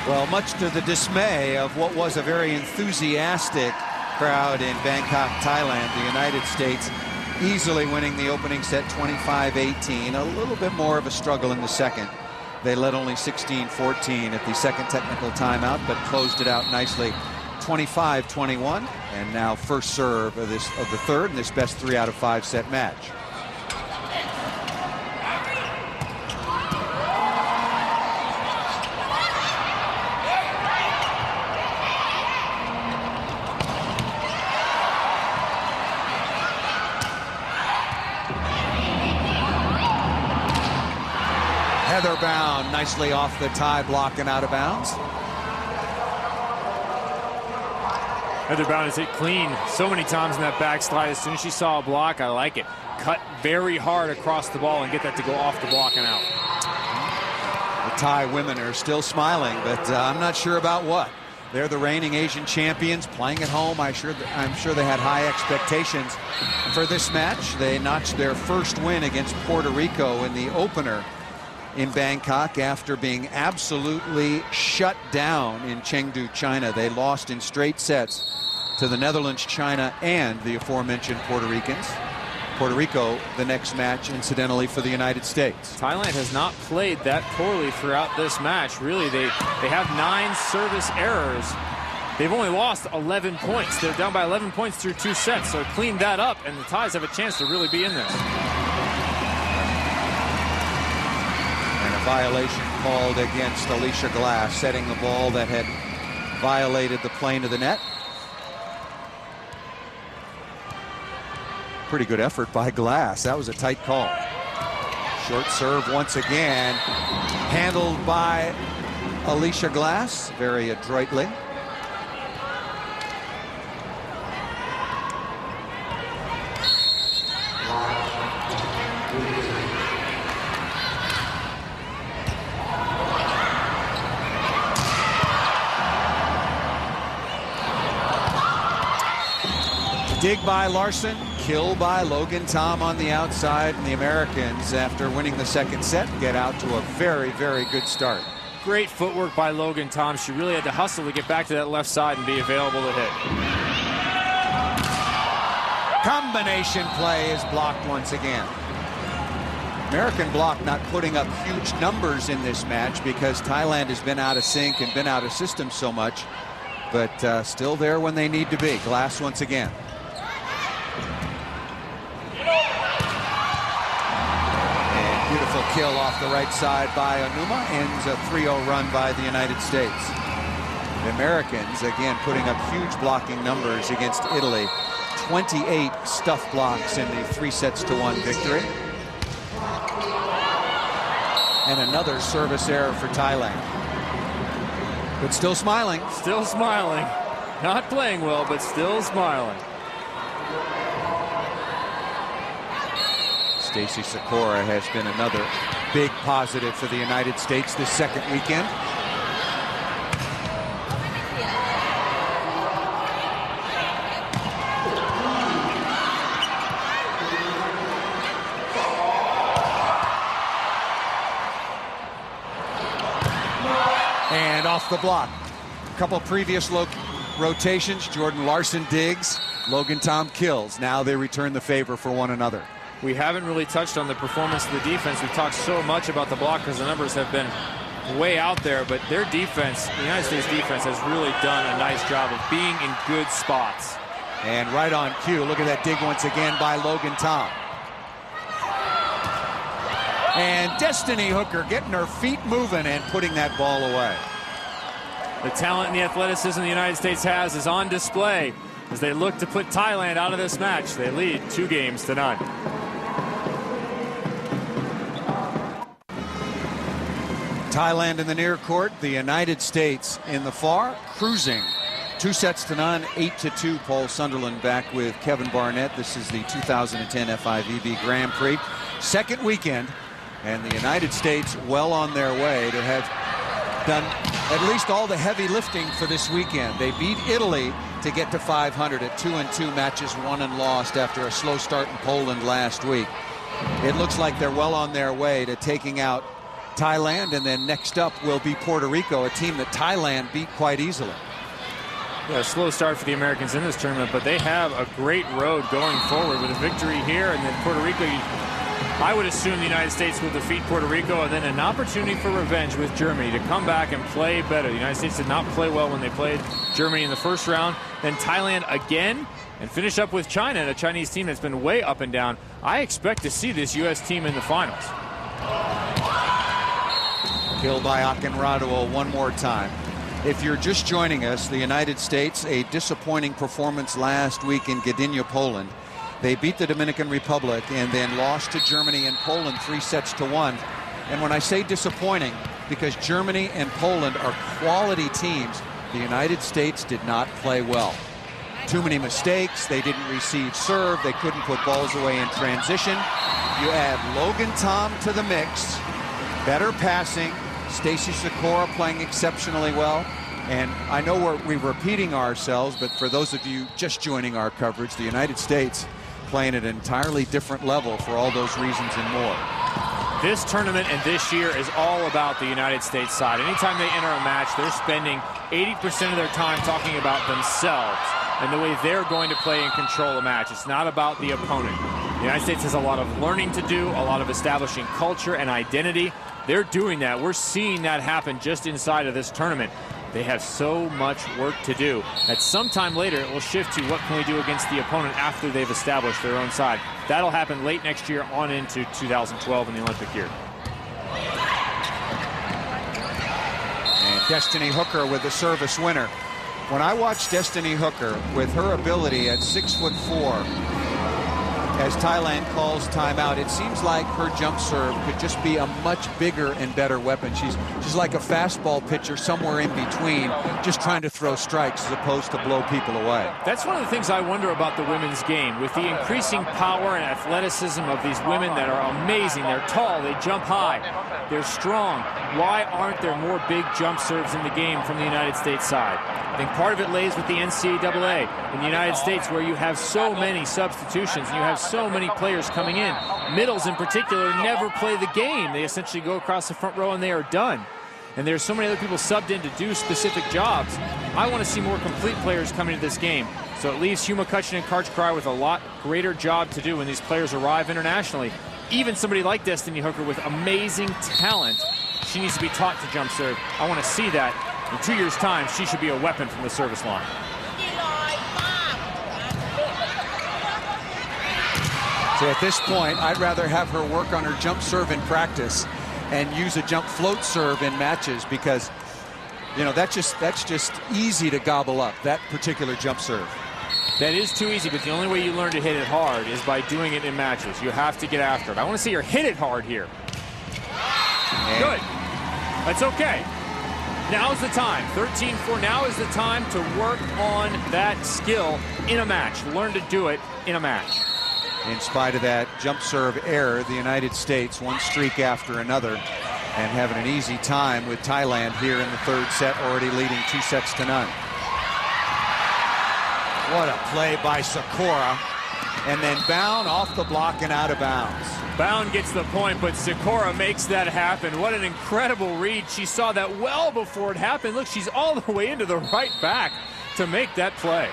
Well, much to the dismay of what was a very enthusiastic crowd in Bangkok, Thailand, the United States easily winning the opening set 25-18. A little bit more of a struggle in the second. They led only 16-14 at the second technical timeout, but closed it out nicely 25-21. And now first serve of the third in this best 3 out of 5 set match. Heather Bound nicely off the tie block and out of bounds. Heather Bound has hit clean so many times in that backslide. As soon as she saw a block, I like it. Cut very hard across the ball and get that to go off the block and out. The Thai women are still smiling, but I'm not sure about what. They're the reigning Asian champions playing at home. I'm sure they had high expectations for this match. They notched their first win against Puerto Rico in the opener in Bangkok after being absolutely shut down in Chengdu, China. They lost in straight sets to the Netherlands, China, and the aforementioned Puerto Ricans. Puerto Rico, the next match, incidentally, for the United States. Thailand has not played that poorly throughout this match. Really, they have 9 service errors. They've only lost 11 points. They're down by 11 points through 2 sets, so clean that up, and the Thais have a chance to really be in this. Violation called against Alicia Glass, setting the ball that had violated the plane of the net. Pretty good effort by Glass. That was a tight call. Short serve once again, handled by Alicia Glass very adroitly. Dig by Larson, kill by Logan Tom on the outside, and the Americans, after winning the second set, get out to a very, very good start. Great footwork by Logan Tom. She really had to hustle to get back to that left side and be available to hit. Combination play is blocked once again. American block not putting up huge numbers in this match because Thailand has been out of sync and been out of system so much, but still there when they need to be. Glass once again. Beautiful kill off the right side by Onuma, ends a 3-0 run by the United States. The Americans, again, putting up huge blocking numbers against Italy. 28 stuff blocks in the 3-1 victory. And another service error for Thailand. But still smiling. Still smiling. Not playing well, but still smiling. Stacey Sikora has been another big positive for the United States this second weekend. And off the block. A couple previous rotations, Jordan Larson digs, Logan Tom kills. Now they return the favor for one another. We haven't really touched on the performance of the defense. We've talked so much about the block because the numbers have been way out there, but their defense, the United States defense, has really done a nice job of being in good spots. And right on cue, look at that dig once again by Logan Tom. And Destiny Hooker getting her feet moving and putting that ball away. The talent and the athleticism the United States has is on display as they look to put Thailand out of this match. They lead 2-0. Thailand in the near court, the United States in the far, cruising 2-0, 8-2. Paul Sunderland back with Kevin Barnett. This is the 2010 FIVB Grand Prix. Second weekend, and the United States well on their way to have done at least all the heavy lifting for this weekend. They beat Italy to get to 500 at 2-2 matches won and lost after a slow start in Poland last week. It looks like they're well on their way to taking out Thailand, and then next up will be Puerto Rico, a team that Thailand beat quite easily. Yeah, a slow start for the Americans in this tournament, but they have a great road going forward with a victory here, and then Puerto Rico. I would assume the United States will defeat Puerto Rico, and then an opportunity for revenge with Germany to come back and play better. The United States did not play well when they played Germany in the first round. Then Thailand again, and finish up with China, and a Chinese team that's been way up and down. I expect to see this U.S. team in the finals. Killed by Akinradua one more time. If you're just joining us, the United States, a disappointing performance last week in Gdynia, Poland. They beat the Dominican Republic and then lost to Germany and Poland 3-1. And when I say disappointing, because Germany and Poland are quality teams, the United States did not play well. Too many mistakes. They didn't receive serve. They couldn't put balls away in transition. You add Logan Tom to the mix. Better passing. Stacy Sikora playing exceptionally well. And I know we're repeating ourselves, but for those of you just joining our coverage, the United States playing at an entirely different level for all those reasons and more. This tournament and this year is all about the United States side. Anytime they enter a match, they're spending 80% of their time talking about themselves and the way they're going to play and control a match. It's not about the opponent. The United States has a lot of learning to do, a lot of establishing culture and identity. They're doing that. We're seeing that happen just inside of this tournament. They have so much work to do. At some time later, it will shift to what can we do against the opponent after they've established their own side. That'll happen late next year on into 2012 in the Olympic year. And Destiny Hooker with the service winner. When I watch Destiny Hooker with her ability at 6'4", as Thailand calls timeout, it seems like her jump serve could just be a much bigger and better weapon. She's like a fastball pitcher somewhere in between, just trying to throw strikes as opposed to blow people away. That's one of the things I wonder about the women's game. With the increasing power and athleticism of these women that are amazing, they're tall, they jump high, they're strong. Why aren't there more big jump serves in the game from the United States side? I think part of it lays with the NCAA in the United States, where you have so many substitutions and you have so many players coming in. Middles in particular never play the game. They essentially go across the front row and they are done. And there's so many other people subbed in to do specific jobs. I want to see more complete players coming to this game. So it leaves Hugh McCutcheon and Karch with a lot greater job to do when these players arrive internationally. Even somebody like Destiny Hooker with amazing talent, she needs to be taught to jump serve. I want to see that. In 2 years' time, she should be a weapon from the service line. So at this point, I'd rather have her work on her jump serve in practice and use a jump float serve in matches, because, you know, that's just easy to gobble up, that particular jump serve. That is too easy, but the only way you learn to hit it hard is by doing it in matches. You have to get after it. I want to see her hit it hard here. Good. That's okay. Now's the time. 13-4. Now is the time to work on that skill in a match. Learn to do it in a match. In spite of that jump serve error, the United States, one streak after another, and having an easy time with Thailand here in the third set, already leading 2-0. What a play by Sikora. And then Bound off the block and out of bounds. Bound gets the point, but Sikora makes that happen. What an incredible read. She saw that well before it happened. Look, she's all the way into the right back to make that play.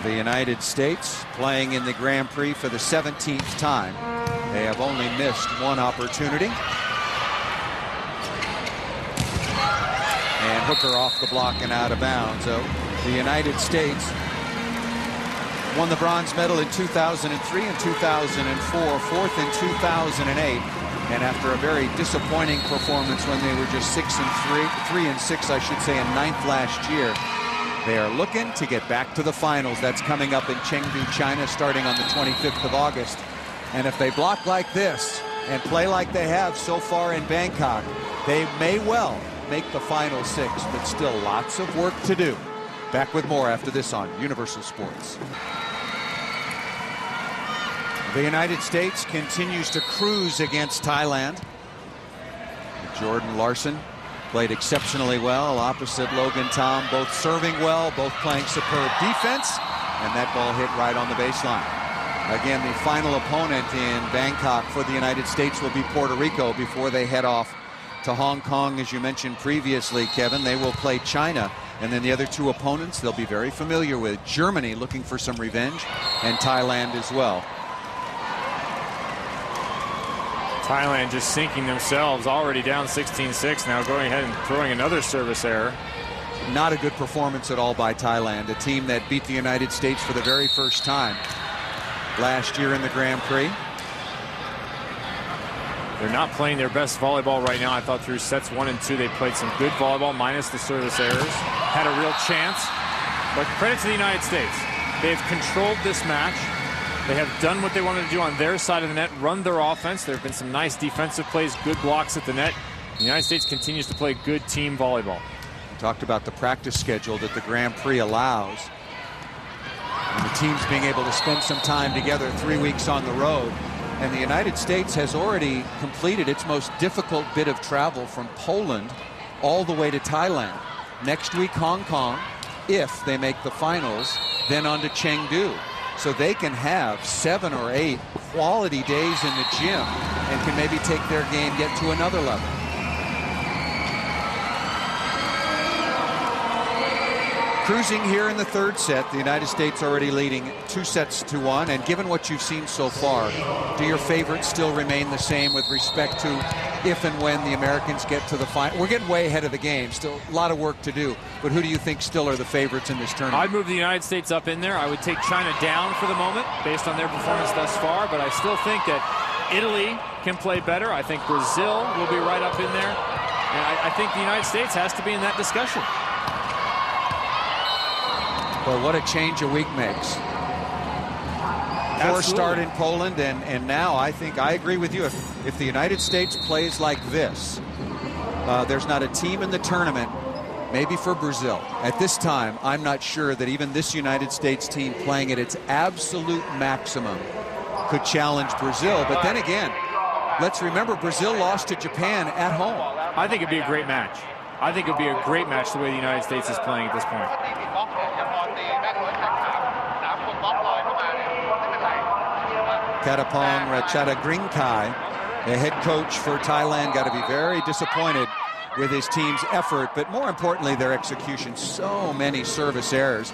The United States playing in the Grand Prix for the 17th time. They have only missed one opportunity. And Hooker off the block and out of bounds. So the United States won the bronze medal in 2003 and 2004, fourth in 2008. And after a very disappointing performance when they were just 3 and 6, I should say, in 9th last year, they are looking to get back to the finals. That's coming up in Chengdu, China, starting on the 25th of August. And if they block like this and play like they have so far in Bangkok, they may well make the final 6, but still lots of work to do. Back with more after this on Universal Sports. The United States continues to cruise against Thailand. Jordan Larson played exceptionally well opposite Logan Tom, both serving well, both playing superb defense, and that ball hit right on the baseline. Again, the final opponent in Bangkok for the United States will be Puerto Rico before they head off to Hong Kong. As you mentioned previously, Kevin, they will play China. And then the other two opponents they'll be very familiar with. Germany looking for some revenge, and Thailand as well. Thailand just sinking themselves, already down 16-6, now going ahead and throwing another service error. Not a good performance at all by Thailand, a team that beat the United States for the very first time last year in the Grand Prix. They're not playing their best volleyball right now. I thought through sets 1 and 2 they played some good volleyball minus the service errors. Had a real chance. But credit to the United States. They've controlled this match. They have done what they wanted to do on their side of the net, run their offense. There have been some nice defensive plays, good blocks at the net. The United States continues to play good team volleyball. We talked about the practice schedule that the Grand Prix allows. And the teams being able to spend some time together 3 weeks on the road. And the United States has already completed its most difficult bit of travel from Poland all the way to Thailand. Next week, Hong Kong, if they make the finals, then on to Chengdu. So they can have 7 or 8 quality days in the gym and can maybe take their game, get to another level. Cruising here in the third set, the United States already leading 2-1. And given what you've seen so far, do your favorites still remain the same with respect to if and when the Americans get to the final? We're getting way ahead of the game. Still a lot of work to do. But who do you think still are the favorites in this tournament? I'd move the United States up in there. I would take China down for the moment based on their performance thus far. But I still think that Italy can play better. I think Brazil will be right up in there. And I think the United States has to be in that discussion. Well, what a change a week makes. Poor start in Poland, and now I think I agree with you. If the United States plays like this, there's not a team in the tournament, maybe for Brazil. At this time, I'm not sure that even this United States team playing at its absolute maximum could challenge Brazil. But then again, let's remember Brazil lost to Japan at home. I think it'd be a great match. I think it'd be a great match the way the United States is playing at this point. Katapong Ratchadagringkai, the head coach for Thailand, got to be very disappointed with his team's effort, but more importantly, their execution. So many service errors.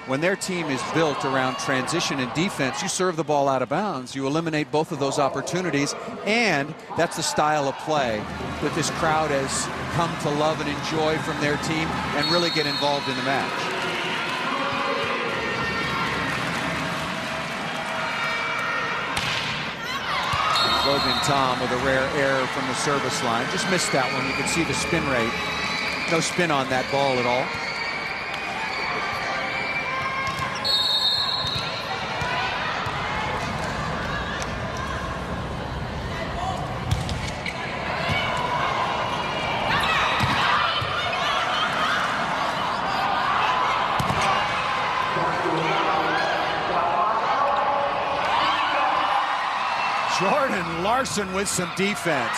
When their team is built around transition and defense, you serve the ball out of bounds, you eliminate both of those opportunities, and that's the style of play that this crowd has come to love and enjoy from their team and really get involved in the match. Logan Tom with a rare error from the service line. Just missed that one. You can see the spin rate. No spin on that ball at all. Jordan Larson with some defense.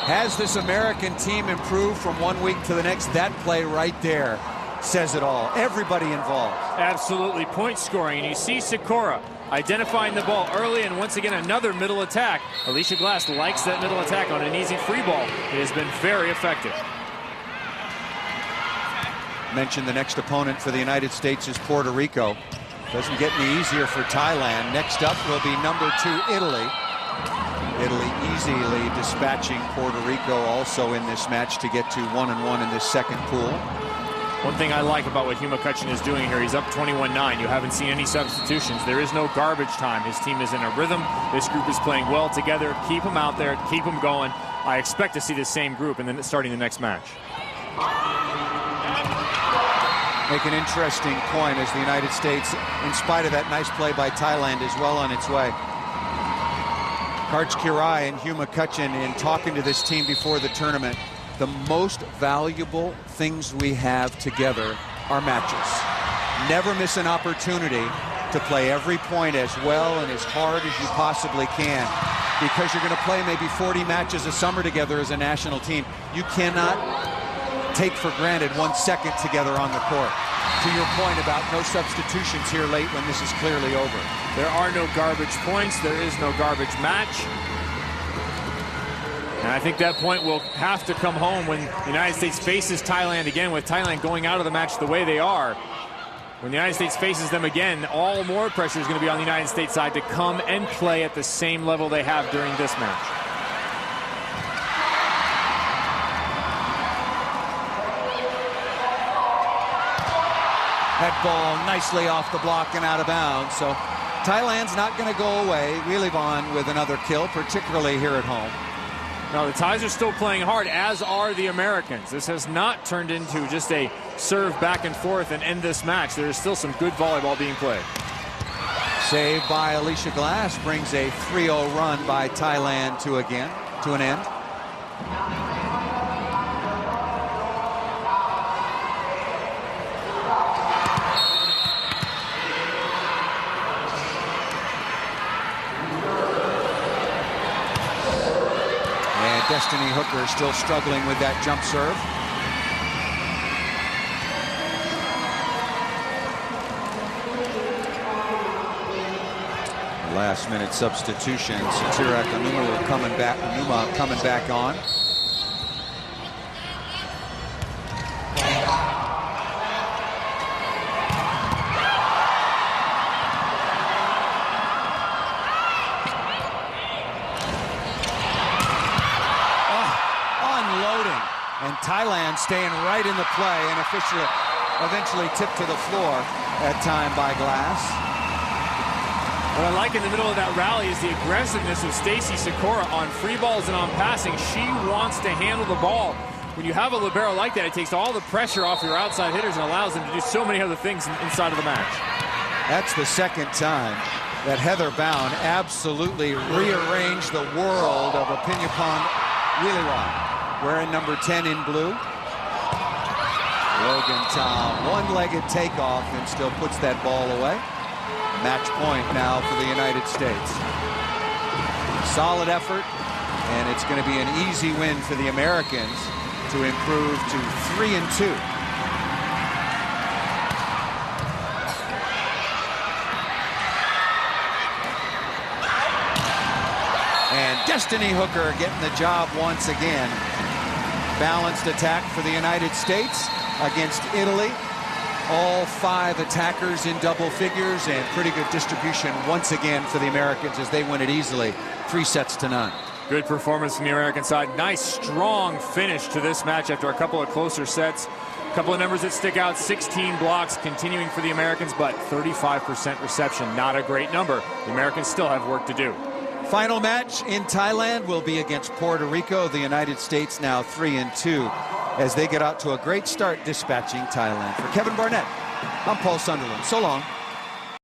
Has this American team improved from one week to the next? That play right there says it all. Everybody involved. Absolutely. Point scoring. And you see Sikora identifying the ball early, and once again another middle attack. Alicia Glass likes that middle attack on an easy free ball. It has been very effective. Mentioned the next opponent for the United States is Puerto Rico. Doesn't get any easier for Thailand. Next up will be number 2, Italy. Italy easily dispatching Puerto Rico also in this match to get to 1-1 in this second pool. One thing I like about what Hugh McCutcheon is doing here, he's up 21-9. You haven't seen any substitutions. There is no garbage time. His team is in a rhythm. This group is playing well together. Keep them out there. Keep them going. I expect to see the same group and then starting the next match. Make an interesting point as the United States, in spite of that nice play by Thailand, is well on its way. Karch Kirai and Hugh McCutcheon, in talking to this team before the tournament, the most valuable things we have together are matches. Never miss an opportunity to play every point as well and as hard as you possibly can, because you're going to play maybe 40 matches a summer together as a national team. You cannot take for granted 1 second together on the court. To your point about no substitutions here late when this is clearly over. There are no garbage points. There is no garbage match. And I think that point will have to come home when the United States faces Thailand again, with Thailand going out of the match the way they are. When the United States faces them again, all more pressure is going to be on the United States side to come and play at the same level they have during this match. That ball nicely off the block and out of bounds. So Thailand's not going to go away. We live on with another kill, particularly here at home. No, the Thais are still playing hard, as are the Americans. This has not turned into just a serve back and forth and end this match. There is still some good volleyball being played. Save by Alicia Glass brings a 3-0 run by Thailand to an end. Destiny Hooker still struggling with that jump serve. Last minute substitution. Satirak Anuma coming back on. And Thailand staying right in the play and eventually tipped to the floor that time by Glass. What I like in the middle of that rally is the aggressiveness of Stacy Sikora on free balls and on passing. She wants to handle the ball. When you have a libero like that, it takes all the pressure off your outside hitters and allows them to do so many other things inside of the match. That's the second time that Heather Bound absolutely rearranged the world of a ping pong wheelie wide. Wearing number 10 in blue. Logan Tom, one-legged takeoff and still puts that ball away. Match point now for the United States. Solid effort, and it's going to be an easy win for the Americans to improve to 3-2. And Destiny Hooker getting the job once again. Balanced attack for the United States against Italy. All 5 attackers in double figures, and pretty good distribution once again for the Americans as they win it easily, 3-0. Good performance from the American side. Nice, strong finish to this match after a couple of closer sets. A couple of numbers that stick out: 16 blocks continuing for the Americans, but 35% reception. Not a great number. The Americans still have work to do. Final match in Thailand will be against Puerto Rico. The United States now 3-2 as they get out to a great start dispatching Thailand. For Kevin Barnett, I'm Paul Sunderland. So long.